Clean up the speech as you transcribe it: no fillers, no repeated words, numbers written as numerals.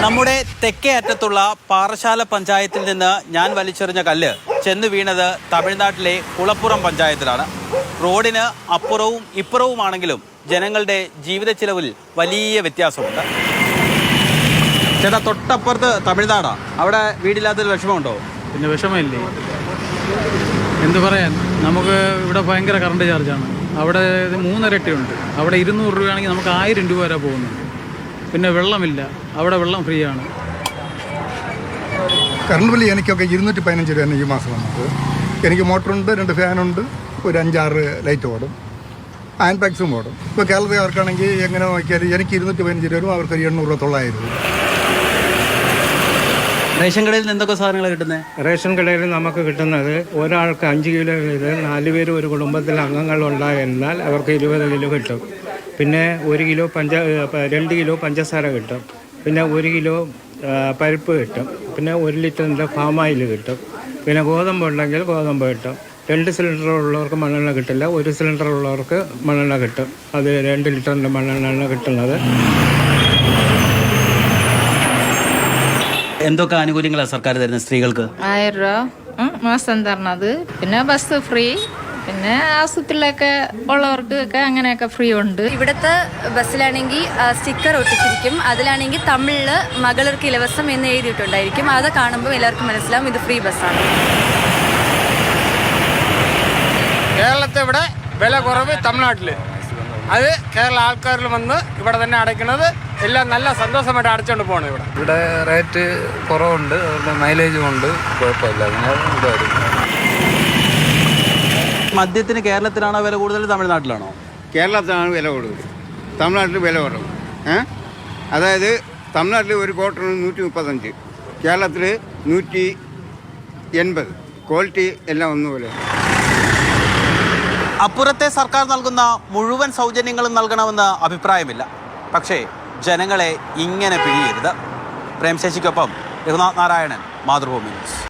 നമ്മുടെ തെക്കേ അറ്റത്തുള്ള പാറശാല പഞ്ചായത്തിൽ നിന്ന് ഞാൻ വലിച്ചെറിഞ്ഞ കല്ല് ചെന്ന് വീണത് തമിഴ്നാട്ടിലെ കുളപ്പുറം പഞ്ചായത്തിലാണ്. റോഡിന് അപ്പുറവും ഇപ്പുറവുമാണെങ്കിലും ജനങ്ങളുടെ ജീവിത ചിലവിൽ വലിയ വ്യത്യാസമുണ്ട്. ചേട്ടാ, തൊട്ടപ്പുറത്ത് തമിഴ്നാടാ, അവിടെ വീടില്ലാത്തൊരു വിഷമമുണ്ടോ? പിന്നെ വിഷമമില്ലേ, എന്തു പറയാൻ. നമുക്ക് ഇവിടെ ഭയങ്കര കറണ്ട് ചാർജാണ്. അവിടെ 3 ഇരട്ടിയുണ്ട്. അവിടെ 200 രൂപയാണെങ്കിൽ നമുക്ക് 1000 രൂപ വരെ പോകുന്നുണ്ട്. പിന്നെ വെള്ളമില്ല, അവിടെ വെള്ളം ഫ്രീ ആണ്. കറണ്ട് ബില്ല് എനിക്കൊക്കെ 215 രൂപയാണ് ഈ മാസം വന്നത്. എനിക്ക് മോട്ടറുണ്ട്, 2 ഫാനുണ്ട്, ഒരു 5-6 ലൈറ്റ് ഓടും, ഹാൻഡ് പാക്സും ഓടും. ഇപ്പോൾ കേരളത്തിലവർക്കാണെങ്കിൽ എങ്ങനെ നോക്കിയാൽ എനിക്ക് 215 രൂപ, അവർക്ക് 800 രൂപ, 900 രൂപ. റേഷൻ കടയിൽ നിന്ന് എന്തൊക്കെ സാധനങ്ങൾ കിട്ടുന്നത്? റേഷൻ കടയിൽ നമുക്ക് കിട്ടുന്നത് ഒരാൾക്ക് 5 കിലോ വീത് 4 പേര് ഒരു കുടുംബത്തിൽ അംഗങ്ങളുണ്ടായിരുന്നാൽ അവർക്ക് 20 കിലോ കിട്ടും. പിന്നെ 2 കിലോ പഞ്ചസാര കിട്ടും. പിന്നെ 1 കിലോ പരിപ്പ് കിട്ടും. പിന്നെ 1 ലിറ്ററിൻ്റെ പാം ഓയിൽ കിട്ടും. പിന്നെ ഗോതമ്പ് ഉണ്ടെങ്കിൽ ഗോതമ്പ് കിട്ടും. 2 സിലിണ്ടർ ഉള്ളവർക്ക് മണ്ണെണ്ണ കിട്ടില്ല, 1 സിലിണ്ടർ ഉള്ളവർക്ക് മണ്ണെണ്ണ കിട്ടും. അത് 2 ലിറ്ററിൻ്റെ മണ്ണെണ്ണ കിട്ടുന്നത്. എന്തൊക്കെ ആനുകൂല്യങ്ങളാണ് സർക്കാർ തരുന്നത് സ്ത്രീകൾക്ക്? 1000 രൂപ മാസം തരണത്. പിന്നെ ബസ് ഫ്രീ, പിന്നെ ആശുപത്രിയിലൊക്കെ ഉള്ളവർക്കൊക്കെ അങ്ങനെയൊക്കെ ഫ്രീ ഉണ്ട്. ഇവിടുത്തെ ബസ്സിലാണെങ്കിൽ സ്റ്റിക്കർ ഒട്ടിച്ചിരിക്കും. അതിലാണെങ്കിൽ തമിഴില് മകളിർക്ക് ഇലവസം എന്ന് എഴുതിയിട്ടുണ്ടായിരിക്കും. അത് കാണുമ്പോൾ എല്ലാവർക്കും മനസ്സിലാവും ഇത് ഫ്രീ ബസ്സാണ്. കേരളത്തെ ഇവിടെ വില കുറവ് തമിഴ്നാട്ടിൽ. അത് കേരള ആൾക്കാരിൽ വന്ന് ഇവിടെ തന്നെ അടയ്ക്കുന്നത് എല്ലാം നല്ല സന്തോഷമായിട്ട് അടച്ചുകൊണ്ട് പോകണം. ഇവിടെ റേറ്റ് കുറവുണ്ട്, അതുകൊണ്ട് മൈലേജും ഉണ്ട്, കുഴപ്പമില്ല. മദ്യത്തിന് കേരളത്തിലാണോ വില കൂടുതൽ, തമിഴ്നാട്ടിലാണോ? കേരളത്തിലാണ് വില കൂടുതൽ, തമിഴ്നാട്ടിൽ വില കുറവ്. അതായത് തമിഴ്നാട്ടിൽ ഒരു ക്വാർട്ടറിന് 135, കേരളത്തിൽ 180. ക്വാളിറ്റി എല്ലാം ഒന്നുപോലെ. അപ്പുറത്തെ സർക്കാർ നൽകുന്ന മുഴുവൻ സൗജന്യങ്ങളും നൽകണമെന്ന് അഭിപ്രായമില്ല. പക്ഷേ ജനങ്ങളെ ഇങ്ങനെ പിഴിയരുത്. പ്രേംശേഷിക്കൊപ്പം രഘുനാഥ് നാരായണൻ, മാതൃഭൂമി ന്യൂസ്.